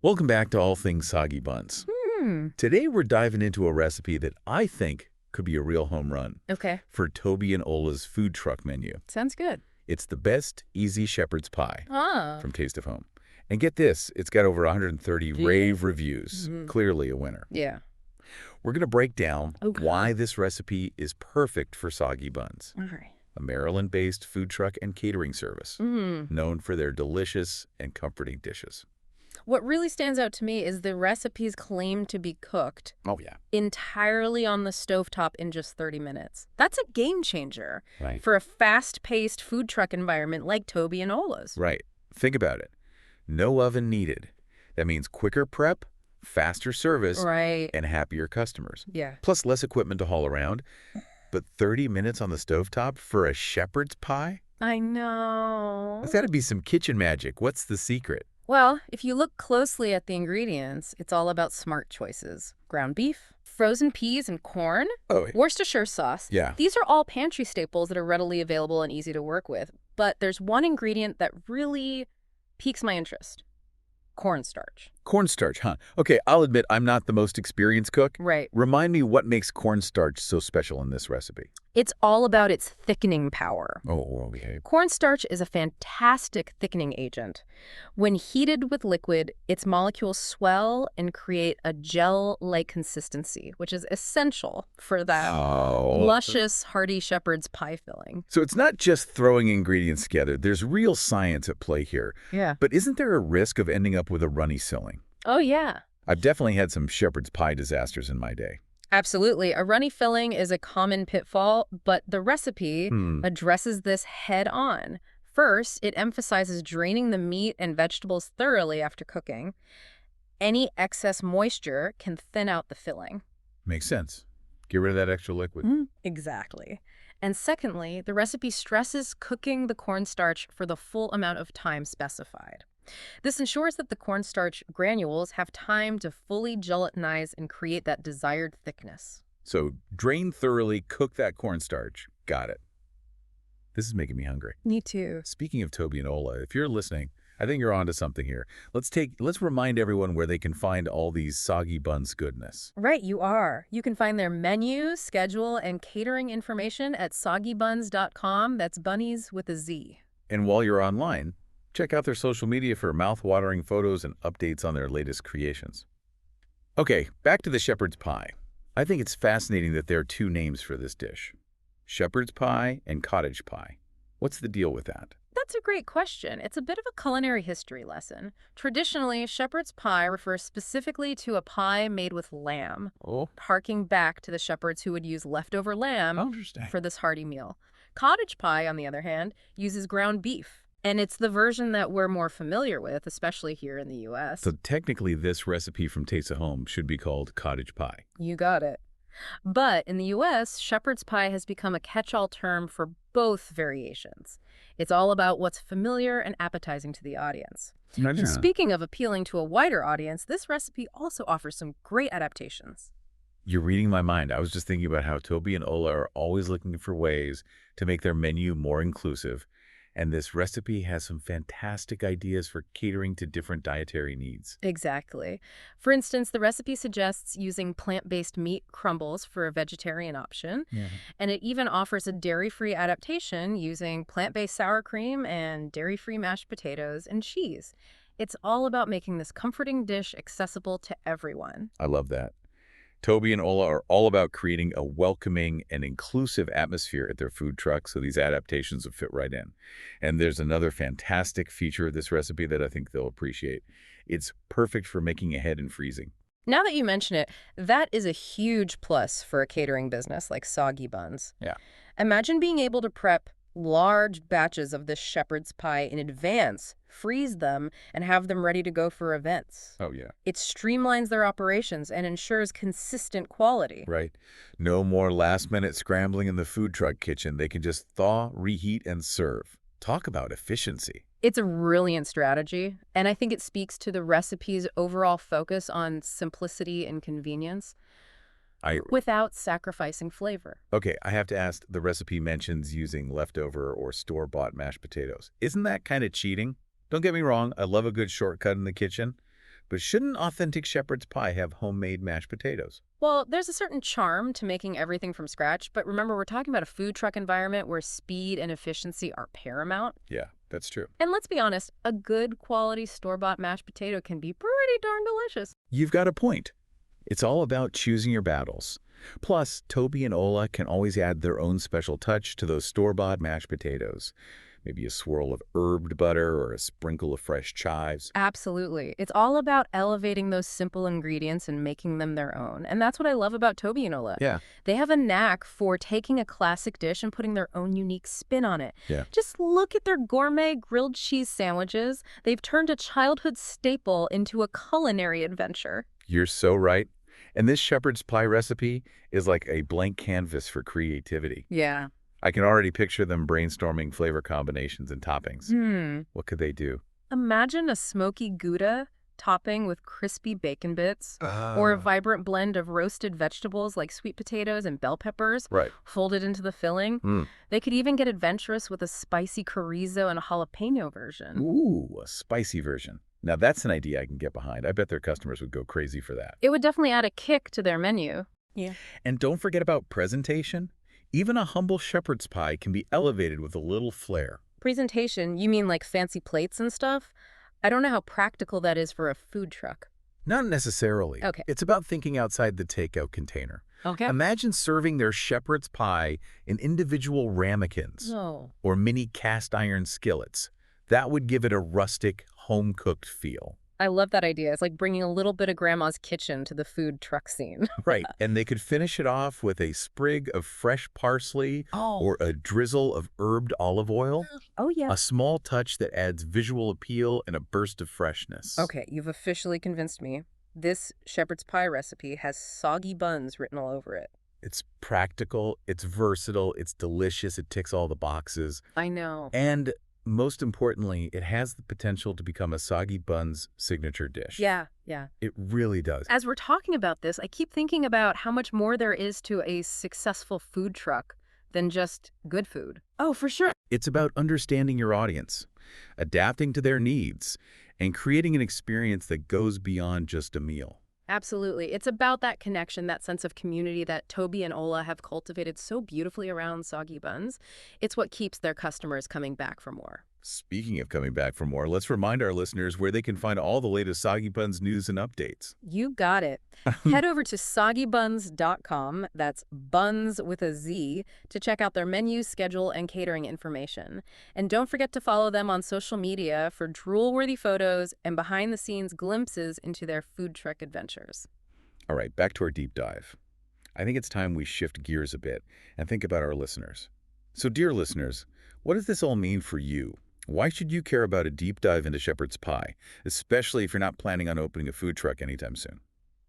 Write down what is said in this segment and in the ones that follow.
Welcome back to All Things Soggy Buns. Today we're diving into a recipe that I think could be a real home run Okay. for Toby and Ola's food truck menu. Sounds good. It's the best easy shepherd's pie Ah. from Taste of Home. And get this, it's got over 130 rave reviews. Clearly a winner. Yeah. We're going to break down Okay. why this recipe is perfect for soggy buns. All right. A Maryland-based food truck and catering service known for their delicious and comforting dishes. What really stands out to me is the recipe's claim to be cooked Oh, yeah. entirely on the stovetop in just 30 minutes. That's a game changer Right. for a fast-paced food truck environment like Toby and Ola's. Right. Think about it. No oven needed. That means quicker prep, faster service, Right. and happier customers. Yeah. Plus less equipment to haul around. But 30 minutes on the stovetop for a shepherd's pie? I know. That's got to be some kitchen magic. What's the secret? Well, if you look closely at the ingredients, it's all about smart choices. Ground beef, frozen peas and corn, Oh, Worcestershire sauce. yeah. These are all pantry staples that are readily available and easy to work with. But there's one ingredient that really piques my interest. Cornstarch. Cornstarch, huh? Okay, I'll admit I'm not the most experienced cook. Right. Remind me what makes cornstarch so special in this recipe. It's all about its thickening power. Oh, okay. Cornstarch is a fantastic thickening agent. When heated with liquid, its molecules swell and create a gel-like consistency, which is essential for that luscious, hearty shepherd's pie filling. So it's not just throwing ingredients together. There's real science at play here. Yeah. But isn't there a risk of ending up with a runny filling? Oh, yeah. I've definitely had some shepherd's pie disasters in my day. Absolutely. A runny filling is a common pitfall, but the recipe addresses this head on. First, it emphasizes draining the meat and vegetables thoroughly after cooking. Any excess moisture can thin out the filling. Makes sense. Get rid of that extra liquid. Exactly. And secondly, the recipe stresses cooking the cornstarch for the full amount of time specified. This ensures that the cornstarch granules have time to fully gelatinize and create that desired thickness. So drain thoroughly, cook that cornstarch. Got it. This is making me hungry. Me too. Speaking of Toby and Ola, if you're listening, I think you're onto something here. Let's remind everyone where they can find all these soggy buns goodness. Right, you are. You can find their menu, schedule, and catering information at soggybuns.com. That's bunnies with a Z. And while you're online, check out their social media for mouth-watering photos and updates on their latest creations. Okay, back to the shepherd's pie. I think it's fascinating that there are two names for this dish. Shepherd's pie and cottage pie. What's the deal with that? That's a great question. It's a bit of a culinary history lesson. Traditionally, shepherd's pie refers specifically to a pie made with lamb, harking back to the shepherds who would use leftover lamb Interesting. for this hearty meal. Cottage pie, on the other hand, uses ground beef. And it's the version that we're more familiar with, especially here in the U.S. So technically, this recipe from Taste of Home should be called cottage pie. You got it. But in the U.S., shepherd's pie has become a catch-all term for both variations. It's all about what's familiar and appetizing to the audience. And speaking of appealing to a wider audience, this recipe also offers some great adaptations. You're reading my mind. I was just thinking about how Toby and Ola are always looking for ways to make their menu more inclusive. And this recipe has some fantastic ideas for catering to different dietary needs. Exactly. For instance, the recipe suggests using plant-based meat crumbles for a vegetarian option. And it even offers a dairy-free adaptation using plant-based sour cream and dairy-free mashed potatoes and cheese. It's all about making this comforting dish accessible to everyone. I love that. Toby and Ola are all about creating a welcoming and inclusive atmosphere at their food truck, so these adaptations will fit right in. And there's another fantastic feature of this recipe that I think they'll appreciate. It's perfect for making ahead and freezing. Now that you mention it, that is a huge plus for a catering business like Soggy Buns. Yeah. Imagine being able to prep large batches of this shepherd's pie in advance, freeze them, and have them ready to go for events. Oh, yeah. It streamlines their operations and ensures consistent quality. Right. No more last-minute scrambling in the food truck kitchen. They can just thaw, reheat, and serve. Talk about efficiency. It's a brilliant strategy, and I think it speaks to the recipe's overall focus on simplicity and convenience without sacrificing flavor. Okay, I have to ask, the recipe mentions using leftover or store-bought mashed potatoes. Isn't that kind of cheating? Don't get me wrong, I love a good shortcut in the kitchen, But shouldn't authentic shepherd's pie have homemade mashed potatoes? Well, there's a certain charm to making everything from scratch, but remember, we're talking about a food truck environment where speed and efficiency are paramount. Yeah, that's true. And let's be honest, a good quality store-bought mashed potato can be pretty darn delicious. You've got a point. It's all about choosing your battles. Plus, Toby and Ola can always add their own special touch to those store-bought mashed potatoes. Maybe a swirl of herbed butter or a sprinkle of fresh chives. Absolutely. It's all about elevating those simple ingredients and making them their own. And that's what I love about Toby and Ola. Yeah. They have a knack for taking a classic dish and putting their own unique spin on it. Yeah. Just look at their gourmet grilled cheese sandwiches. They've turned a childhood staple into a culinary adventure. You're so right. And this shepherd's pie recipe is like a blank canvas for creativity. Yeah. I can already picture them brainstorming flavor combinations and toppings. Hmm. What could they do? Imagine a smoky Gouda topping with crispy bacon bits, or a vibrant blend of roasted vegetables like sweet potatoes and bell peppers Right. folded into the filling. Mm. They could even get adventurous with a spicy chorizo and a jalapeno version. Ooh, a spicy version. Now that's an idea I can get behind. I bet their customers would go crazy for that. It would definitely add a kick to their menu. Yeah. And don't forget about presentation. Even a humble shepherd's pie can be elevated with a little flair. Presentation, you mean like fancy plates and stuff? I don't know how practical that is for a food truck. Not necessarily. Okay. It's about thinking outside the takeout container. Okay. Imagine serving their shepherd's pie in individual ramekins Oh. or mini cast iron skillets. That would give it a rustic, home-cooked feel. I love that idea. It's like bringing a little bit of grandma's kitchen to the food truck scene. Right. And they could finish it off with a sprig of fresh parsley Oh. or a drizzle of herbed olive oil. Oh, yeah. A small touch that adds visual appeal and a burst of freshness. Okay, you've officially convinced me. This shepherd's pie recipe has soggy buns written all over it. It's practical, it's versatile, it's delicious, it ticks all the boxes. I know. And most importantly, it has the potential to become a Soggy Buns signature dish. Yeah. It really does. As we're talking about this, I keep thinking about how much more there is to a successful food truck than just good food. Oh, for sure. It's about understanding your audience, adapting to their needs, and creating an experience that goes beyond just a meal. Absolutely. It's about that connection, that sense of community that Toby and Ola have cultivated so beautifully around Soggy Buns. It's what keeps their customers coming back for more. Speaking of coming back for more, let's remind our listeners where they can find all the latest Soggy Buns news and updates. You got it. Head over to soggybuns.com, that's buns with a Z, to check out their menu, schedule, and catering information. And don't forget to follow them on social media for drool-worthy photos and behind-the-scenes glimpses into their food truck adventures. All right, back to our deep dive. I think it's time we shift gears a bit and think about our listeners. So, dear listeners, what does this all mean for you? Why should you care about a deep dive into shepherd's pie, especially if you're not planning on opening a food truck anytime soon?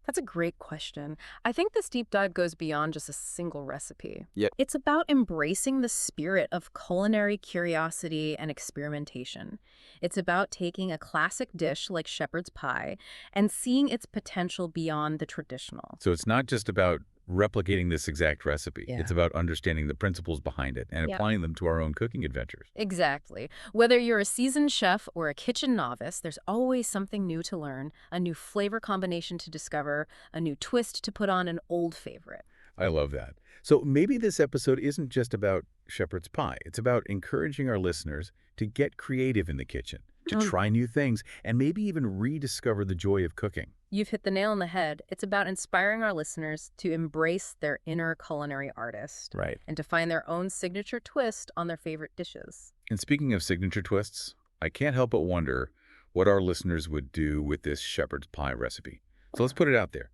That's a great question. I think this deep dive goes beyond just a single recipe. Yep. It's about embracing the spirit of culinary curiosity and experimentation. It's about taking a classic dish like shepherd's pie and seeing its potential beyond the traditional. So it's not just about replicating this exact recipe. Yeah. It's about understanding the principles behind it and Yeah. applying them to our own cooking adventures. Exactly. Whether you're a seasoned chef or a kitchen novice, there's always something new to learn, a new flavor combination to discover, a new twist to put on an old favorite. I love that. So maybe this episode isn't just about shepherd's pie. It's about encouraging our listeners to get creative in the kitchen, to Oh. try new things, and maybe even rediscover the joy of cooking. You've hit the nail on the head. It's about inspiring our listeners to embrace their inner culinary artist Right. and to find their own signature twist on their favorite dishes. And speaking of signature twists, I can't help but wonder what our listeners would do with this shepherd's pie recipe. So let's put it out there.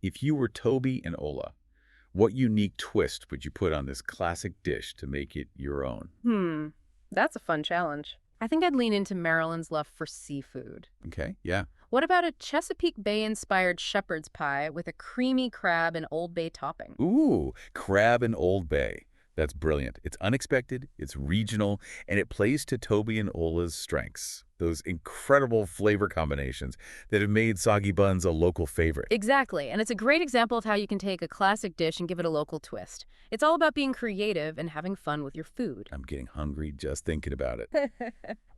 If you were Toby and Ola, what unique twist would you put on this classic dish to make it your own? That's a fun challenge. I think I'd lean into Marilyn's love for seafood. Okay, yeah. What about a Chesapeake Bay-inspired shepherd's pie with a creamy crab and Old Bay topping? Ooh, crab and Old Bay. That's brilliant. It's unexpected, it's regional, and it plays to Toby and Ola's strengths. those incredible flavor combinations that have made soggy buns a local favorite. Exactly, and it's a great example of how you can take a classic dish and give it a local twist. It's all about being creative and having fun with your food. I'm getting hungry just thinking about it.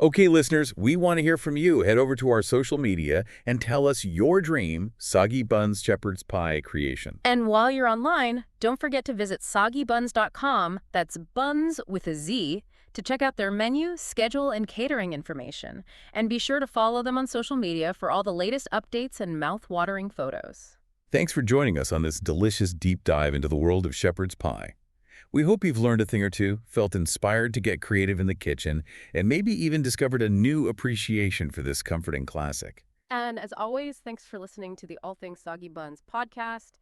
Okay, listeners, we want to hear from you. Head over to our social media and tell us your dream soggy buns shepherd's pie creation. And while you're online, don't forget to visit soggybuns.com, that's buns with a Z, to check out their menu, schedule, and catering information. And be sure to follow them on social media for all the latest updates and mouth-watering photos. Thanks for joining us on this delicious deep dive into the world of shepherd's pie. We hope you've learned a thing or two, felt inspired to get creative in the kitchen, and maybe even discovered a new appreciation for this comforting classic. And as always, thanks for listening to the All Things Soggy Buns podcast.